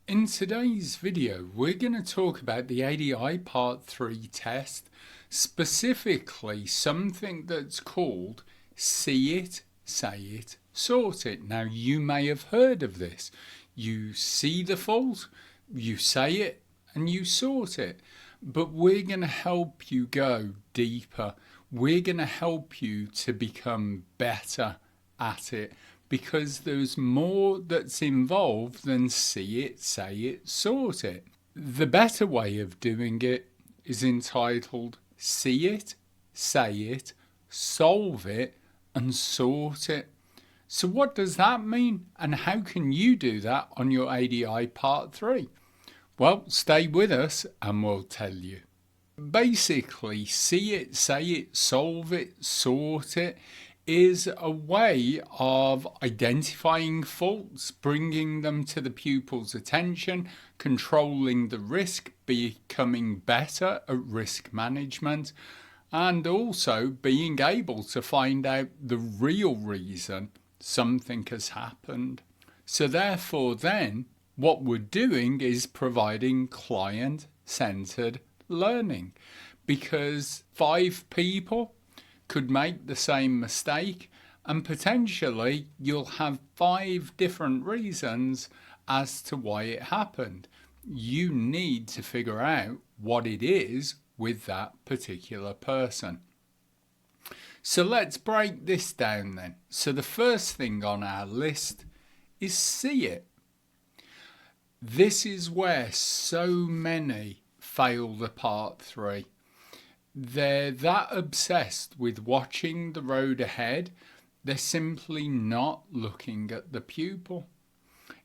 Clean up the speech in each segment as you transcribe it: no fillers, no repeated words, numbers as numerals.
In today's video, we're going to talk about the ADI Part 3 test, specifically something that's called see it, say it, sort it. Now, you may have heard of this. You see the fault, you say it, and you sort it. But we're going to help you go deeper. We're going to help you to become better at it, because there's more that's involved than see it, say it, sort it. The better way of doing it is entitled see it, say it, solve it, and sort it. So what does that mean, and how can you do that on your ADI Part 3? Well, stay with us and we'll tell you. Basically, see it, say it, solve it, sort it is a way of identifying faults, bringing them to the pupil's attention, controlling the risk, becoming better at risk management, and also being able to find out the real reason something has happened. So therefore then, what we're doing is providing client-centered learning, because 5 people could make the same mistake, and potentially you'll have 5 different reasons as to why it happened. You need to figure out what it is with that particular person. So let's break this down then. So the first thing on our list is see it. This is where so many fail the Part 3. They're that obsessed with watching the road ahead, they're simply not looking at the pupil.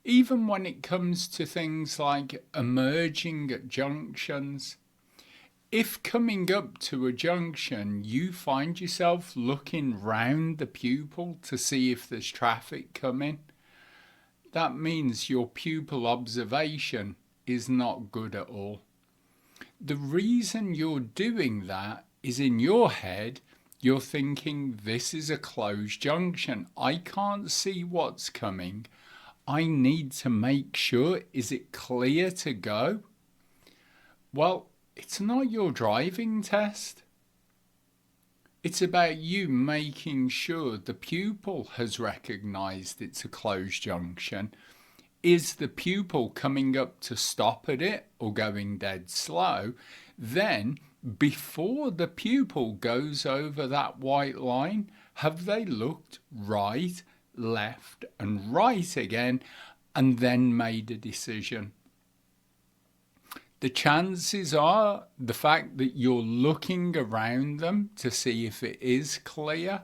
Even when it comes to things like emerging at junctions, if coming up to a junction you find yourself looking round the pupil to see if there's traffic coming, that means your pupil observation is not good at all. The reason you're doing that is in your head, you're thinking this is a closed junction. I can't see what's coming. I need to make sure, is it clear to go? Well, it's not your driving test. It's about you making sure the pupil has recognized it's a closed junction. Is the pupil coming up to stop at it or going dead slow? Then, before the pupil goes over that white line, have they looked right, left, and right again, and then made a decision? The chances are the fact that you're looking around them to see if it is clear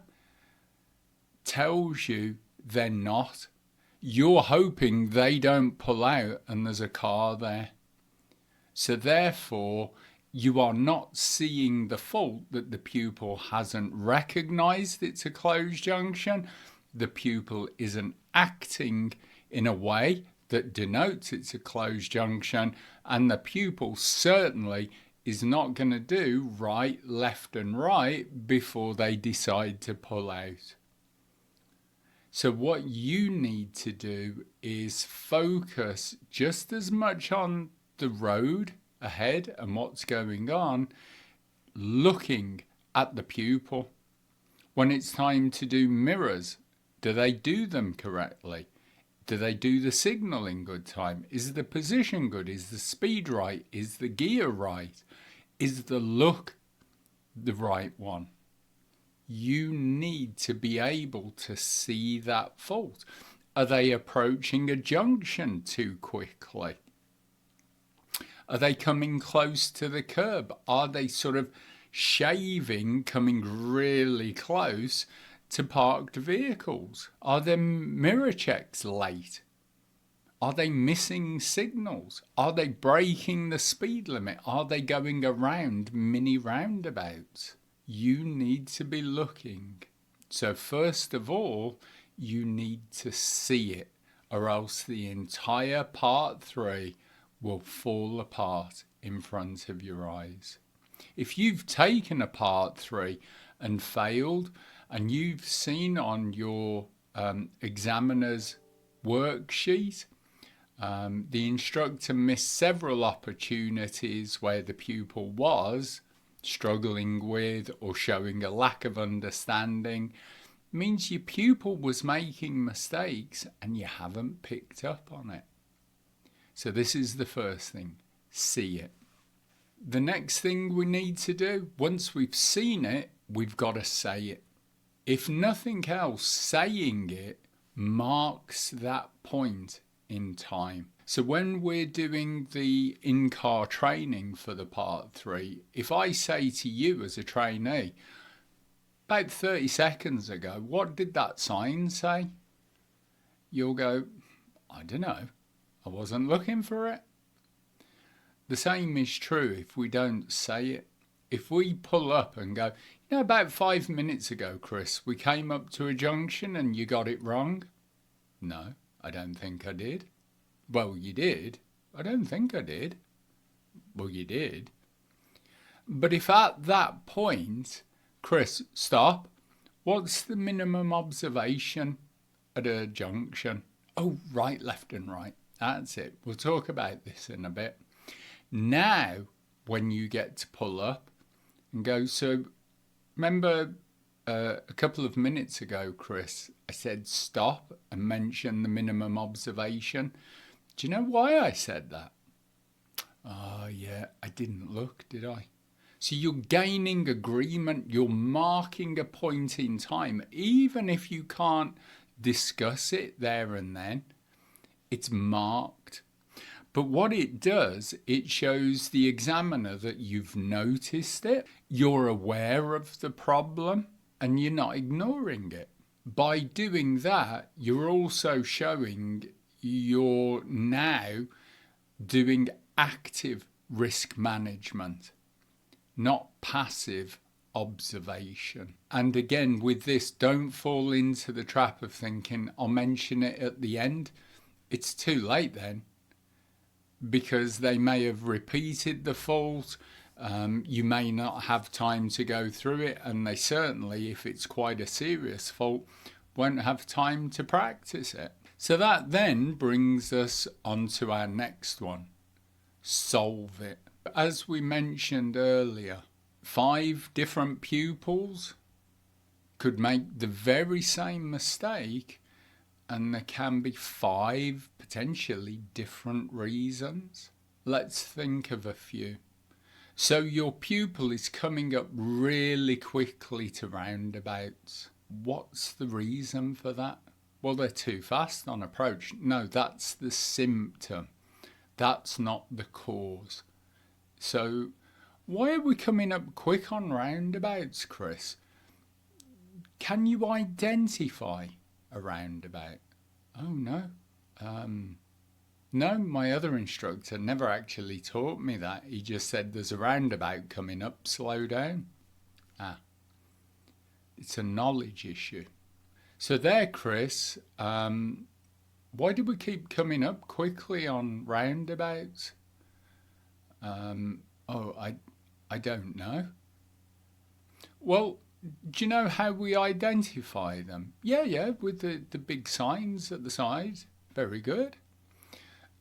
tells you they're not. You're hoping they don't pull out and there's a car there. So therefore, you are not seeing the fault that the pupil hasn't recognized it's a closed junction. The pupil isn't acting in a way that denotes it's a closed junction, and the pupil certainly is not going to do right, left and right before they decide to pull out. So what you need to do is focus just as much on the road ahead and what's going on, looking at the pupil. When it's time to do mirrors, do they do them correctly? Do they do the signal in good time? Is the position good? Is the speed right? Is the gear right? Is the look the right one? You need to be able to see that fault. Are they approaching a junction too quickly? Are they coming close to the curb? Are they sort of shaving, coming really close to parked vehicles? Are their mirror checks late? Are they missing signals? Are they breaking the speed limit? Are they going around mini roundabouts? You need to be looking. So first of all, you need to see it, or else the entire Part 3 will fall apart in front of your eyes. If you've taken a Part 3 and failed, and you've seen on your examiner's worksheet The instructor missed several opportunities where the pupil was struggling with or showing a lack of understanding. Means your pupil was making mistakes and you haven't picked up on it. So this is the first thing, see it. The next thing we need to do, once we've seen it, we've got to say it. If nothing else, saying it marks that point in time. So when we're doing the in-car training for the part 3, if I say to you as a trainee, about 30 seconds ago, what did that sign say? You'll go, I don't know, I wasn't looking for it. The same is true if we don't say it. If we pull up and go, about 5 minutes ago, Chris, we came up to a junction and you got it wrong. No, I don't think I did. Well, you did. I don't think I did. Well, you did. But if at that point, Chris, stop. What's the minimum observation at a junction? Oh, right, left and right. That's it. We'll talk about this in a bit. Now, when you get to pull up and go, so remember a couple of minutes ago, Chris, I said stop and mention the minimum observation. Do you know why I said that? Oh, yeah, I didn't look, did I? So you're gaining agreement, you're marking a point in time, even if you can't discuss it there and then, it's marked. But what it does, it shows the examiner that you've noticed it, you're aware of the problem, and you're not ignoring it. By doing that, you're also showing you're now doing active risk management, not passive observation. And again, with this, don't fall into the trap of thinking, I'll mention it at the end. It's too late then, because they may have repeated the fault. You may not have time to go through it, and they certainly, if it's quite a serious fault, won't have time to practice it. So that then brings us on to our next one, solve it. As we mentioned earlier, 5 different pupils could make the very same mistake, and there can be 5 potentially different reasons. Let's think of a few. So your pupil is coming up really quickly to roundabouts. What's the reason for that? Well, they're too fast on approach. No, that's the symptom. That's not the cause. So why are we coming up quick on roundabouts, Chris? Can you identify a roundabout? Oh, no. No, my other instructor never actually taught me that. He just said there's a roundabout coming up, slow down. It's a knowledge issue. So there, Chris, why do we keep coming up quickly on roundabouts? I don't know. Well, do you know how we identify them? Yeah, with the big signs at the side. Very good.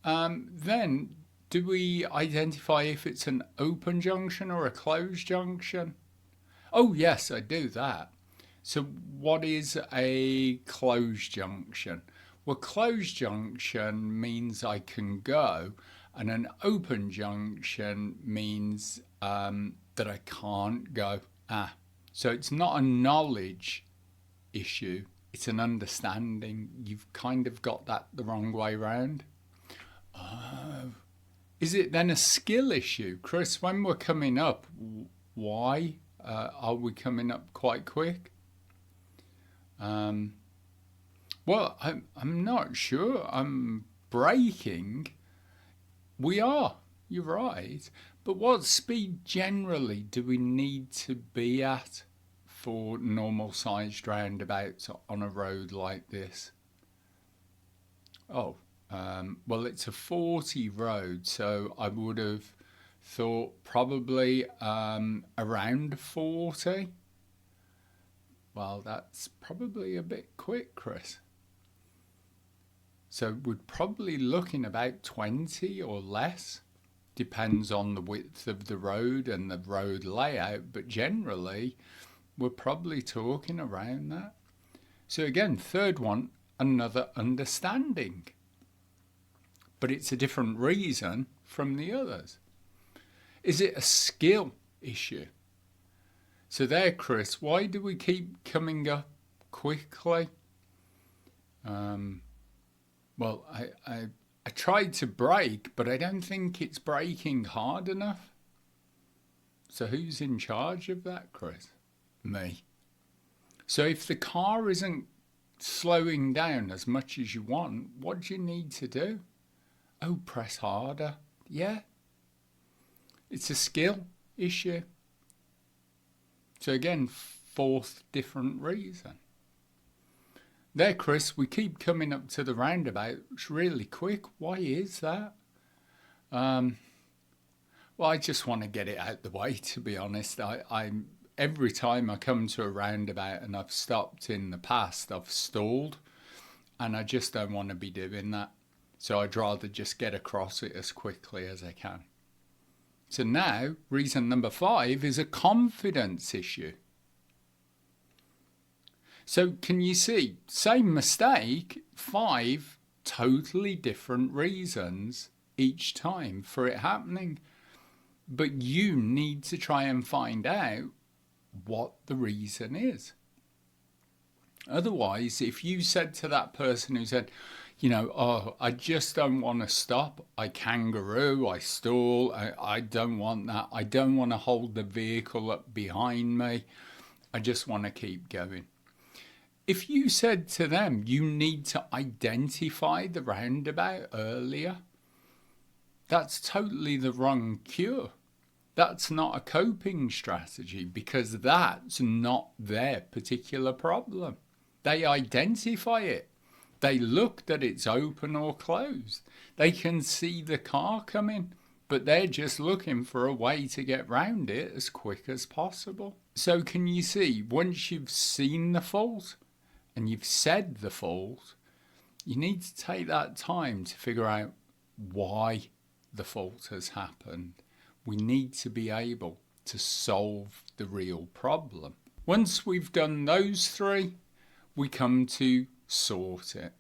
Then, do we identify if it's an open junction or a closed junction? Oh, yes, I do that. So what is a closed junction? Well, closed junction means I can go, and an open junction means that I can't go. So it's not a knowledge issue, it's an understanding. You've kind of got that the wrong way round. Is it then a skill issue? Chris, when we're coming up, why are we coming up quite quick? Well, I'm not sure. I'm braking. We are, you're right. But what speed generally do we need to be at for normal sized roundabouts on a road like this? Well, it's a 40 road, so I would have thought probably around 40. Well, that's probably a bit quick, Chris. So we're probably looking about 20 or less. Depends on the width of the road and the road layout, but generally we're probably talking around that. So again, third one, another understanding. But it's a different reason from the others. Is it a skill issue? So there, Chris, why do we keep coming up quickly? Well, I tried to brake, but I don't think it's braking hard enough. So who's in charge of that, Chris? Me. So if the car isn't slowing down as much as you want, what do you need to do? Oh, press harder. Yeah. It's a skill issue. So again, fourth different reason. There, Chris, we keep coming up to the roundabouts really quick. Why is that? Well, I just want to get it out the way, to be honest. I'm every time I come to a roundabout and I've stopped in the past, I've stalled, and I just don't want to be doing that. So I'd rather just get across it as quickly as I can. So now, reason number 5 is a confidence issue. So can you see, same mistake, 5 totally different reasons each time for it happening. But you need to try and find out what the reason is. Otherwise, if you said to that person who said, oh, I just don't want to stop, I kangaroo, I stall, I don't want that, I don't want to hold the vehicle up behind me, I just want to keep going. If you said to them, you need to identify the roundabout earlier, that's totally the wrong cure. That's not a coping strategy because that's not their particular problem. They identify it. They look that it's open or closed. They can see the car coming, but they're just looking for a way to get round it as quick as possible. So can you see, once you've seen the fault and you've said the fault, you need to take that time to figure out why the fault has happened. We need to be able to solve the real problem. Once we've done those 3, we come to sort it.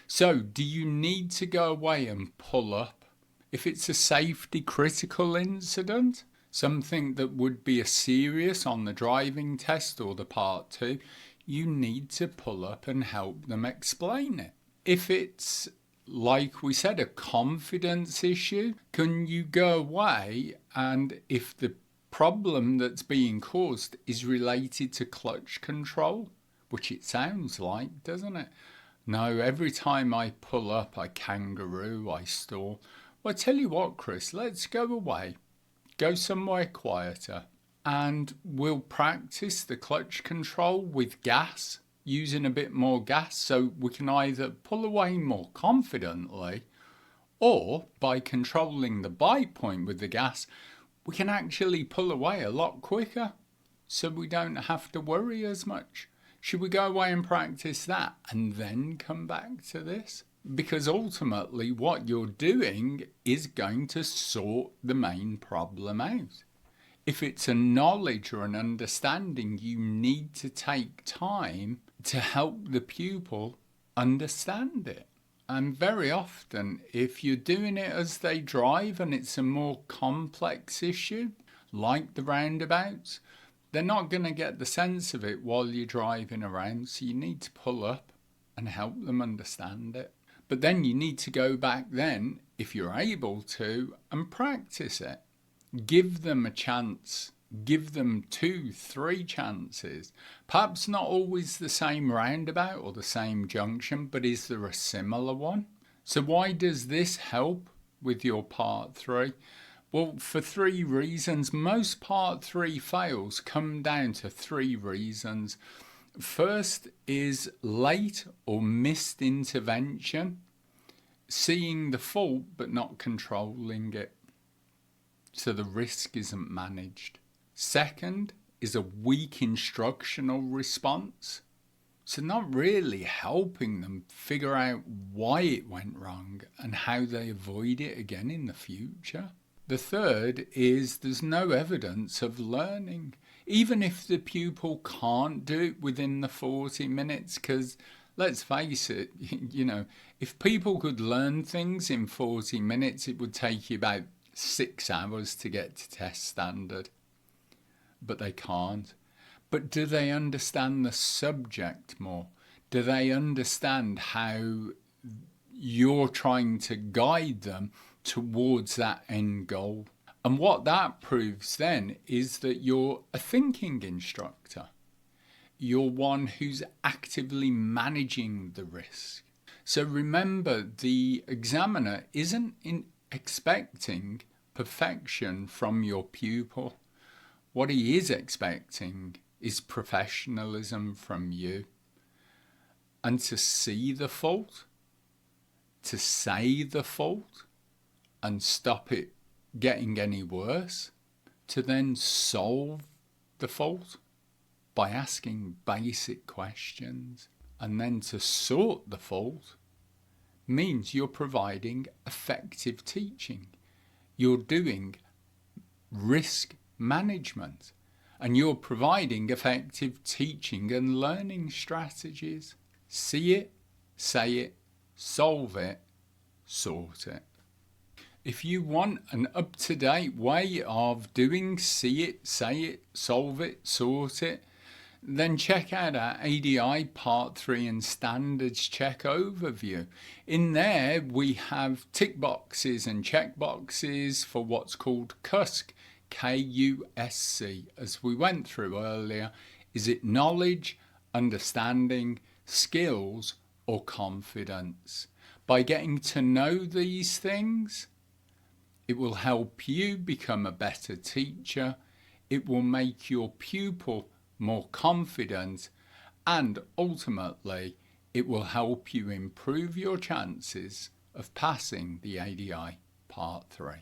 So do you need to go away and pull up? If it's a safety critical incident, something that would be a serious on the driving test or the part 2, you need to pull up and help them explain it. If it's, like we said, a confidence issue, can you go away, and if the problem that's being caused is related to clutch control, which it sounds like, doesn't it? No, every time I pull up, I kangaroo, I stall. Well, I tell you what, Chris, let's go away, go somewhere quieter, and we'll practice the clutch control with gas, using a bit more gas, so we can either pull away more confidently, or by controlling the bite point with the gas, we can actually pull away a lot quicker, so we don't have to worry as much. Should we go away and practice that and then come back to this? Because ultimately what you're doing is going to sort the main problem out. If it's a knowledge or an understanding, you need to take time to help the pupil understand it. And very often, if you're doing it as they drive and it's a more complex issue, like the roundabouts, they're not going to get the sense of it while you're driving around, so you need to pull up and help them understand it. But then you need to go back then, if you're able to, and practice it. Give them a chance. Give them 2, 3 chances. Perhaps not always the same roundabout or the same junction, but is there a similar one? So why does this help with your part 3? Well, for 3 reasons. Most part 3 fails come down to 3 reasons. First is late or missed intervention, seeing the fault but not controlling it, so the risk isn't managed. Second is a weak instructional response. So not really helping them figure out why it went wrong and how they avoid it again in the future. The third is there's no evidence of learning, even if the pupil can't do it within the 40 minutes, because let's face it, if people could learn things in 40 minutes, it would take you about 6 hours to get to test standard. But they can't. But do they understand the subject more? Do they understand how you're trying to guide them towards that end goal? And what that proves then is that you're a thinking instructor. You're one who's actively managing the risk. So remember, the examiner isn't expecting perfection from your pupil. What he is expecting is professionalism from you. And to see the fault, to say the fault, and stop it getting any worse, to then solve the fault by asking basic questions, and then to sort the fault means you're providing effective teaching. You're doing risk management, and you're providing effective teaching and learning strategies. See it, say it, solve it, sort it. If you want an up-to-date way of doing see it, say it, solve it, sort it, then check out our ADI Part 3 and Standards Check overview. In there we have tick boxes and check boxes for what's called KUSC, K-U-S-C, as we went through earlier. Is it knowledge, understanding, skills, or confidence? By getting to know these things, it will help you become a better teacher. It will make your pupil more confident, and ultimately it will help you improve your chances of passing the ADI Part 3.